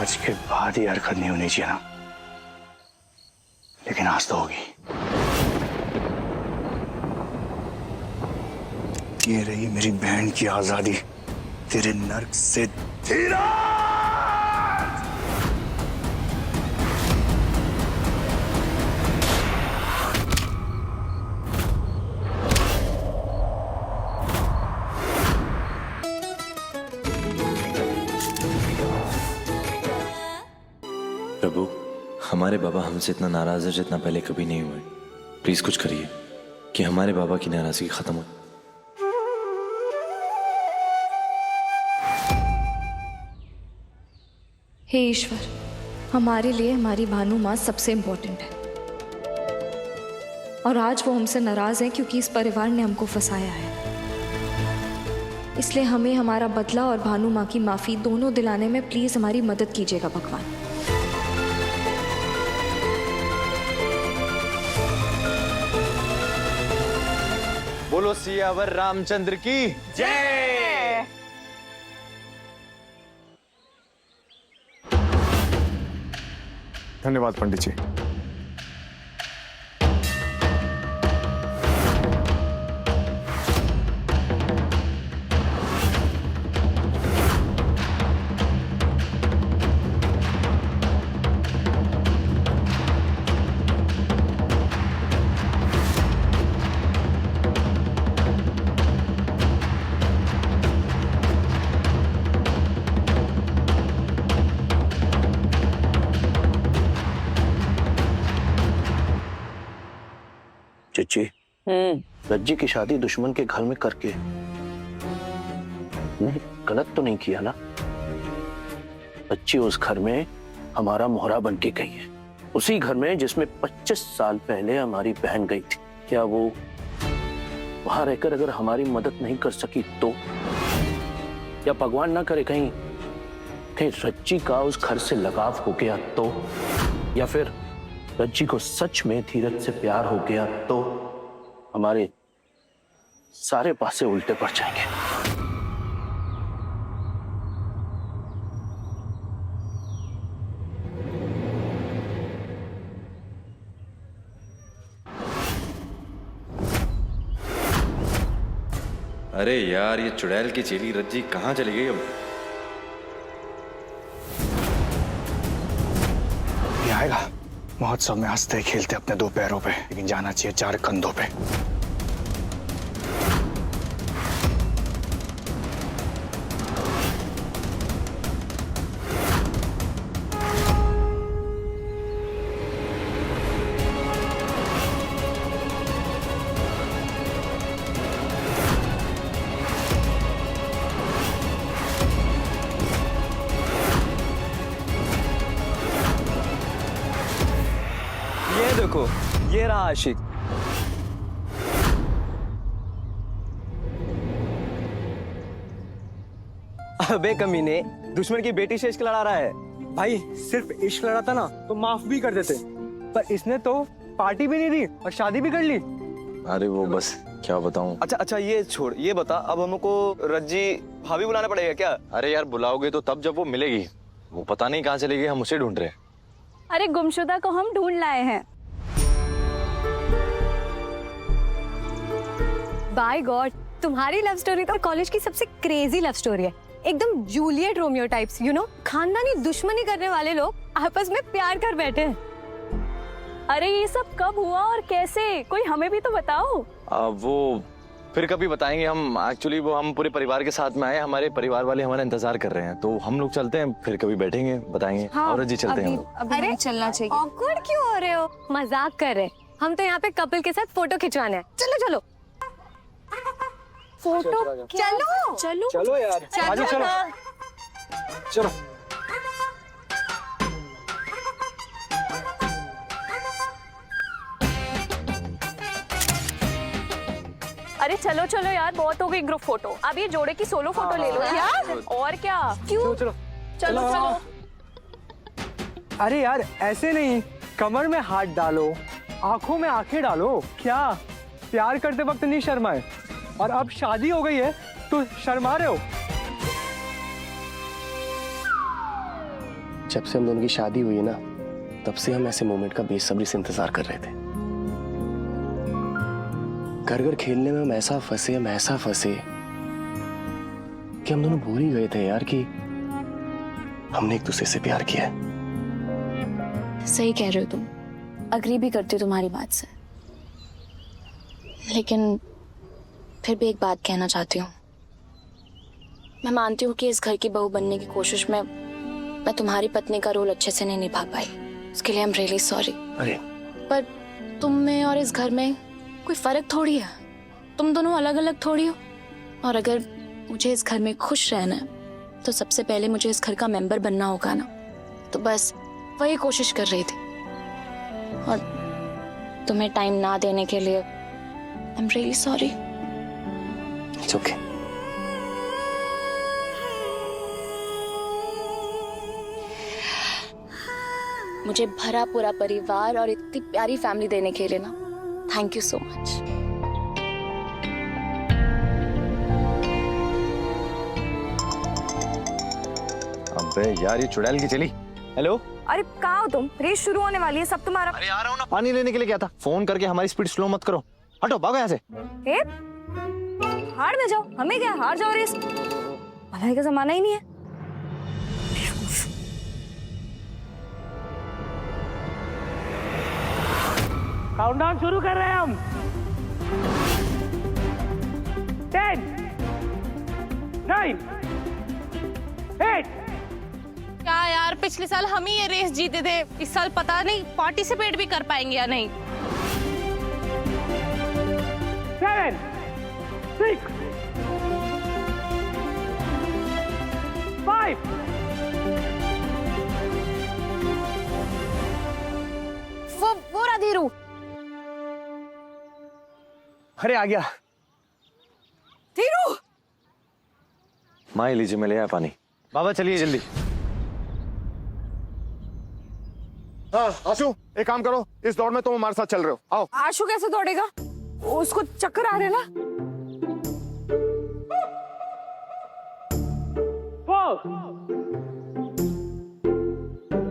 आज के बाद ही हरकत नहीं होनी चाहिए ना, लेकिन आज तो होगी। ये रही मेरी बहन की आजादी तेरे नर्क से धीरा। प्रभु, हमारे बाबा हमसे इतना नाराज है जितना पहले कभी नहीं हुए। प्लीज कुछ करिए कि हमारे बाबा की नाराजगी खत्म हो। हे ईश्वर, हमारे लिए हमारी भानु माँ सबसे इम्पोर्टेंट है और आज वो हमसे नाराज है क्योंकि इस परिवार ने हमको फंसाया है। इसलिए हमें हमारा बदला और भानु माँ की माफी दोनों दिलाने में प्लीज हमारी मदद कीजिएगा भगवान। बोलो सियावर रामचंद्र की जय। धन्यवाद पंडित जी। चच्ची, रज्जी की शादी दुश्मन के घर में करके नहीं, गलत तो नहीं किया ना? बच्ची उस घर में हमारा मोहरा बन के गई है, उसी घर में जिसमें 25 साल पहले हमारी बहन गई थी। क्या वो वहां रहकर अगर हमारी मदद नहीं कर सकी तो? या भगवान ना करे कहीं कहीं रज्जी का उस घर से लगाव हो गया तो? या फिर रज्जी को सच में धीरज से प्यार हो गया तो हमारे सारे पासे उल्टे पड़ जाएंगे। अरे यार, ये चुड़ैल की चेली रज्जी कहाँ चली गई अब? ये आएगा महोत्सव में हंसते खेलते अपने 2 पैरों पे, लेकिन जाना चाहिए 4 कंधों पे। ये देखो, ये रहा आशिक। अबे कमीने, दुश्मन की बेटी से इश्क लड़ा रहा है। भाई सिर्फ इश्क लड़ा था ना तो माफ भी कर देते, पर इसने तो पार्टी भी नहीं दी और शादी भी कर ली। अरे वो बस क्या बताऊं। अच्छा, ये छोड़, ये बता, अब हमको रज्जी भाभी बुलाना पड़ेगा क्या? अरे यार, बुलाओगे तो तब जब वो मिलेगी। वो पता नहीं कहाँ चली गई, हम उसे ढूंढ रहे हैं। अरे गुमशुदा को हम ढूंढ लाए हैं। बाय गॉड, तुम्हारी लव स्टोरी तो कॉलेज की सबसे क्रेजी लव स्टोरी है। एकदम Juliet Romeo types, you know. खानदानी दुश्मनी करने वाले लोग आपस में प्यार कर बैठे हैं। अरे ये सब कब हुआ और कैसे, कोई हमें भी तो बताओ। वो फिर कभी बताएंगे। हम एक्चुअली हम पूरे परिवार के साथ में आए, हमारे परिवार वाले हमारा इंतजार कर रहे हैं, तो हम लोग चलते हैं, फिर कभी बैठेंगे, बताएंगे। हाँ, और जी चलते हैं हम लोग। अरे चलना चाहिए। ऑकवर्ड क्यों हो रहे हो? मजाक कर रहे हैं हम तो। यहाँ पे कपल के साथ फोटो खिंचवाना है। चलो चलो फोटो। चलो चलो चलो यार, आगे चलो चलो। अरे चलो चलो यार, बहुत हो गई ग्रुप फोटो। अब ये जोड़े की सोलो फोटो ले लो यार। और क्या, क्यों? चलो चलो चलो। अरे यार ऐसे नहीं, कमर में हाथ डालो, आंखों में आंखें डालो। क्या प्यार करते वक्त नहीं शर्माए, और अब शादी हो गई है तो शर्मा रहे हो। जब से हम दोनों की शादी हुई है ना, तब से हम ऐसे मोमेंट का बेसब्री से इंतजार कर रहे थे। घर घर खेलने में हम ऐसा फंसे कि हम दोनों भूल ही गए थे यार कि हमने एक दूसरे से प्यार किया है। सही कह रहे हो तुम, अग्री भी करती हूँ तुम्हारी बात से, लेकिन फिर भी एक बात कहना चाहती हूँ। मैं मानती हूँ कि इस घर की बहू बनने की कोशिश में मैं तुम्हारी पत्नी का रोल अच्छे से नहीं निभा पाई। उसके लिए आई एम रियली सॉरी। अरे पर तुम में और इस घर में कोई फर्क थोड़ी है। तुम दोनों अलग अलग थोड़ी हो। और अगर मुझे इस घर में खुश रहना है तो सबसे पहले मुझे इस घर का मेंबर बनना होगा ना। तो बस वही कोशिश कर रही थी, और तुम्हें टाइम ना देने के लिए I am really sorry. It's okay. मुझे भरा पूरा परिवार और इतनी प्यारी फैमिली देने के लिए ना, थैंक यू सो मच। अबे यार, ये चुड़ैल की चली। हेलो, अरे कहाँ हो तुम? रेस शुरू होने वाली है, सब तुम्हारा। अरे आ रहा हूँ ना, पानी लेने के लिए गया था। फोन करके हमारी स्पीड स्लो मत करो, हटो, भागो यहाँ से। ए, हार में जाओ, हमें क्या, हार जाओ रेस। भलाई का जमाना ही नहीं है। काउंटडाउन शुरू कर रहे हैं हम। 10, 9, 8। क्या यार, पिछले साल हम ही ये रेस जीते थे, इस साल पता नहीं पार्टिसिपेट भी कर पाएंगे या नहीं। 7, 6, 5। वो रहा धीरू। अरे आ गया। धीरू, माँ ये लीजिए, मैं ले आया पानी। बाबा चलिए जल्दी। हाँ आशु, एक काम करो, इस दौड़ में तुम हमारे साथ चल रहे हो, आओ। आशु कैसे दौड़ेगा? उसको चक्कर आ रहे ना।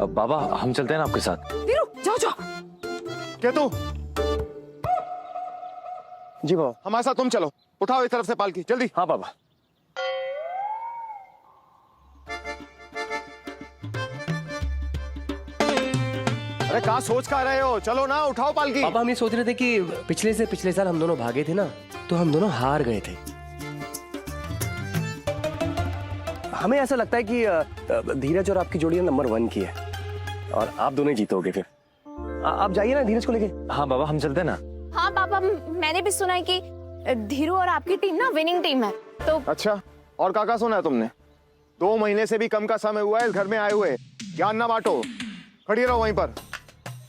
अब बाबा हम चलते हैं ना आपके साथ। धीरू जाओ जाओ। क्या तू? जी बाबा। हमारे साथ तुम चलो, उठाओ इस तरफ से पालकी, जल्दी। हाँ बाबा। अरे कहाँ सोच कर रहे हो, चलो ना, उठाओ पालकी। पापा हम ये सोच रहे थे कि पिछले साल हम दोनों भागे थे ना, तो हम दोनों हार गए थे। हमें ऐसा लगता है कि धीरज और आपकी जोड़ी नंबर 1 की है, और आप दोनों जीतोगे। फिर आप जाइए ना धीरज को लेके। हाँ बाबा हम चलते हैं ना। हाँ पापा, मैंने भी सुना है कि धीरू और आपकी टीम ना विनिंग टीम है। तो अच्छा, और क्या सुना है तुमने? 2 महीने से भी कम का समय हुआ है इस घर में आए हुए, ज्ञान ना बांटो, खड़ी रहो वहीं पर।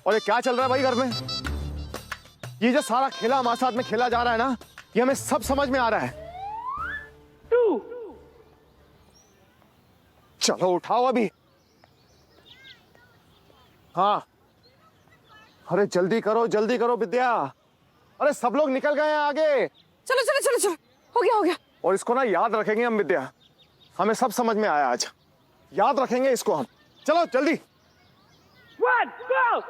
और ये क्या चल रहा है भाई घर में? ये जो सारा खेला हमारे साथ में खेला जा रहा है ना, ये हमें सब समझ में आ रहा है। चलो उठाओ अभी। हाँ, अरे जल्दी करो विद्या। अरे सब लोग निकल गए हैं आगे। चलो चलो चलो चलो, हो गया। और इसको ना याद रखेंगे हम विद्या, हमें सब समझ में आया आज, याद रखेंगे इसको हम। चलो जल्दी। 1, go!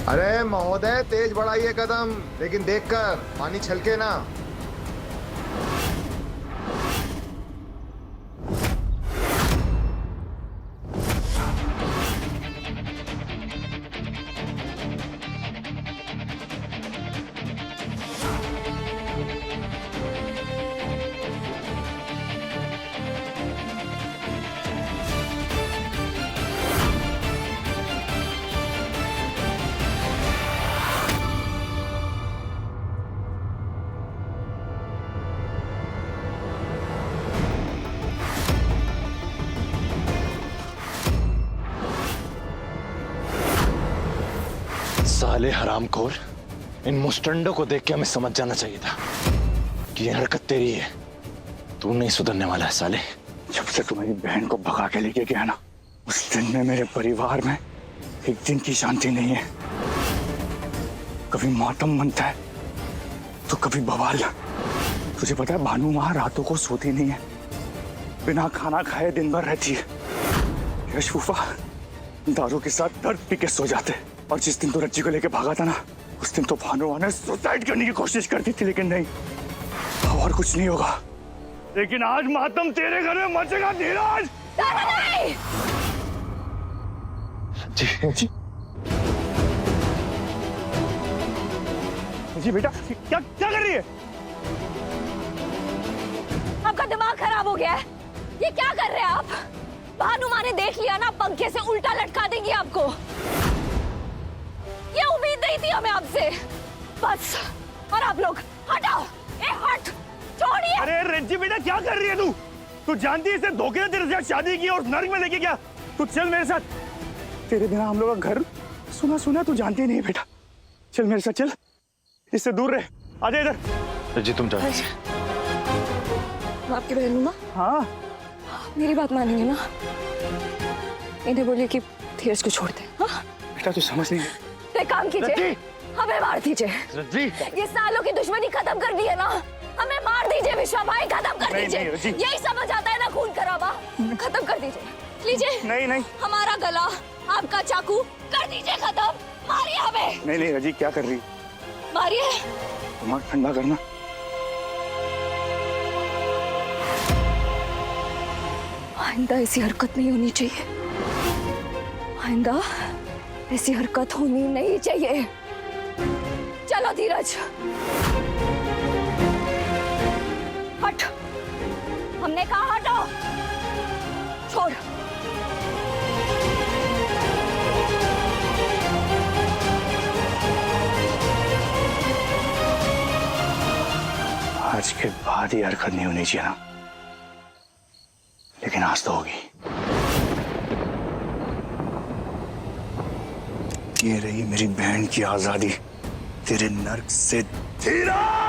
अरे महोदय, तेज बढ़ाइए कदम, लेकिन देखकर, पानी छलके ना। साले हरामखोर, इन मुस्टंडों को देख के हमें समझ जाना चाहिए था कि ये हरकत तेरी है। तू नहीं सुधरने वाला है साले। जब से तुम्हारी बहन को भगा के लेके गया ना, उस दिन में मेरे परिवार में एक दिन की शांति नहीं है। कभी मातम मनता है तो कभी बवाल। तुझे पता है भानु वहां रातों को सोती नहीं है, बिना खाना खाए दिन भर रहती है। यश फूफा दारू के साथ दर्द पी के सो जाते। और जिस दिन तो रज्जी को लेके भागा था ना, उस दिन तो भानु ने सुसाइड करने की कोशिश करती थी, लेकिन नहीं, और कुछ नहीं होगा। लेकिन आज मातम तेरे घर में मचेगा धीरज। जी जी बेटा, क्या क्या कर रही है? आपका दिमाग खराब हो गया है। ये क्या कर रहे हैं आप? भानु माँ ने देख लिया ना, पंखे से उल्टा लटका देंगी आपको। ये उम्मीद नहीं थी हमें आपसे। बस, और आप लोग हटाओ। हट, छोड़िए। अरे रज्जी बेटा, क्या कर रही है तू? तू जानती है इसे धोखे ने तेरे साथ शादी की और नर्क में लेके गया। तू चल मेरे साथ। तेरे बिना हम लोग का घर सुना सुना तू जानती नहीं बेटा। चल मेरे साथ, चल, इससे दूर रहे। आजा इधर। जी तुम जाओ। आपकी बहन हूँ ना? हाँ, मेरी बात मानेंगे ना? इन्हें बोलिए कि धीरज को छोड़ दे। हाँ? बेटा तू समझ नहीं। तो एक काम कीजिए, हमें मार दीजिए। रज्जी, ये सालों की दुश्मनी खत्म कर दी है ना, हमें मार दीजिए। विश्वा भाई खत्म कर नहीं, दीजिए। नहीं, रज्जी। यही समझ आता है ना, खून खराबा खत्म कर दीजिए। लीजिए। नहीं नहीं हमारा गला, आपका चाकू, कर दीजिए खत्म। मारिए हमें। नहीं नहीं रजी, क्या कर रही? मारिए। दिमाग ठंडा करना। आइंदा ऐसी हरकत नहीं होनी चाहिए। आइंदा ऐसी हरकत होनी नहीं चाहिए। चलो धीरज, हट। हमने कहा हटो। छोड़। आज के बाद ही हरकत नहीं होनी चाहिए ना, लेकिन आज तो होगी। ये रही मेरी बहन की आजादी तेरे नर्क से। धीरज!